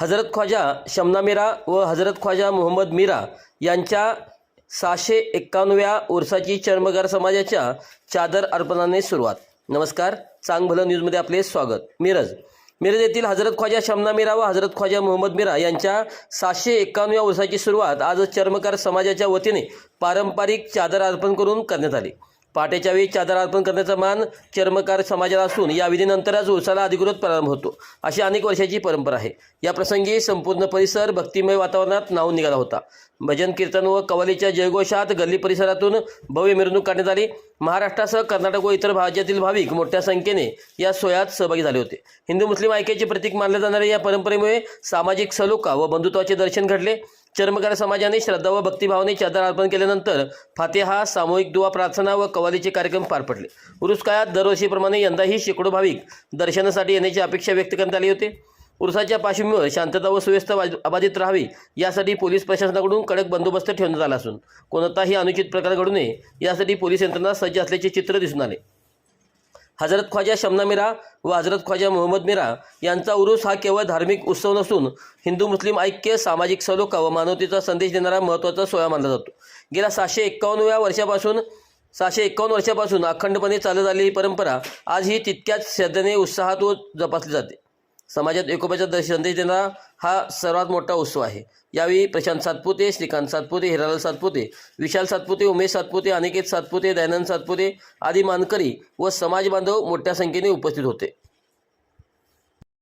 हजरत ख्वाजा शमना मीरा व हजरत ख्वाजा मोहम्मद मीरा यांच्या 651व्या उर्साची चर्मकार समाजाच्या चादर अर्पणाने सुरुवात। नमस्कार, चांग भलं न्यूजमध्ये आपले स्वागत। मिरज येथील हजरत ख्वाजा शमना मीरा व हजरत ख्वाजा मोहम्मद मीरा यांच्या 651व्या उर्साची सुरुवात आज चर्मकार समाजाच्या वतीने पारंपरिक चादर अर्पण करून करण्यात आली। पहाटेच्या वेळी चादर अर्पण करण्याचा मान चर्मकार समाजाला असून या विधीनंतरच उर्साला अधिकृत प्रारंभ होतो, अशी अनेक वर्षाची परंपरा आहे। या प्रसंगी संपूर्ण परिसर भक्तिमय वातावरणात न्हाऊन निघाला होता। भजन कीर्तन व कव्वालीच्या जयघोषात गल्ली परिसरातून भव्य मिरवणूक काढण्यात आली। महाराष्ट्रासह कर्नाटक व इतर राज्यातील भाविक मोठ्या संख्येने या सोहळ्यात सहभागी झाले होते। हिंदू मुस्लिम ऐक्याचे प्रतीक मानल्या जाणाऱ्या या परंपरेमुळे सामाजिक सलोखा व बंधुत्वाचे दर्शन घडले। चर्मकार समाजाने श्रद्धा व भक्तिभावाने चादर अर्पण केल्यानंतर फातिहा, सामूहिक दुआ प्रार्थना व कव्वालीचे कार्यक्रम पार पडले। उरूस काळात दरवर्षीप्रमाणे यंदाही शेकडो भाविक दर्शनासाठी येण्याची अपेक्षा व्यक्त करण्यात आली होती। उर्साच्या पार्श्वभूमीवर शांतता व सुव्यवस्था अबाधित राहावी यासाठी पोलीस प्रशासनाकडून कडक बंदोबस्त ठेवण्यात आला असून कोणताही अनुचित प्रकार घडू नये यासाठी पोलीस यंत्रणा सज्ज असल्याचे चित्र दिसून आले। हजरत ख्वाजा शमना मीरा व हजरत ख्वाजा मोहम्मद मीरा यांचा उरूस हा केवळ धार्मिक उत्सव नसून हिंदू मुस्लिम ऐक्य, सामाजिक सलोखा व मानवतेचा संदेश देणारा महत्त्वाचा सोहळा मानला जातो। गेल्या 651 वर्षापासून अखंडपणे चालत आलेली परंपरा आजही तितक्याच श्रद्धेने, उत्साहात व जपासली जाते। समाजात एकोप्याचा संदेश देणारा हा सर्वात मोठा उत्सव आहे। यावेळी प्रशांत सातपुते, श्रीकांत सातपुते, हिरालाल सातपुते, विशाल सातपुते, उमेश सातपुते, अनिकेत सातपुते, दयानंद सातपुते आदी मानकरी व समाज बांधव मोठ्या संख्येने उपस्थित होते।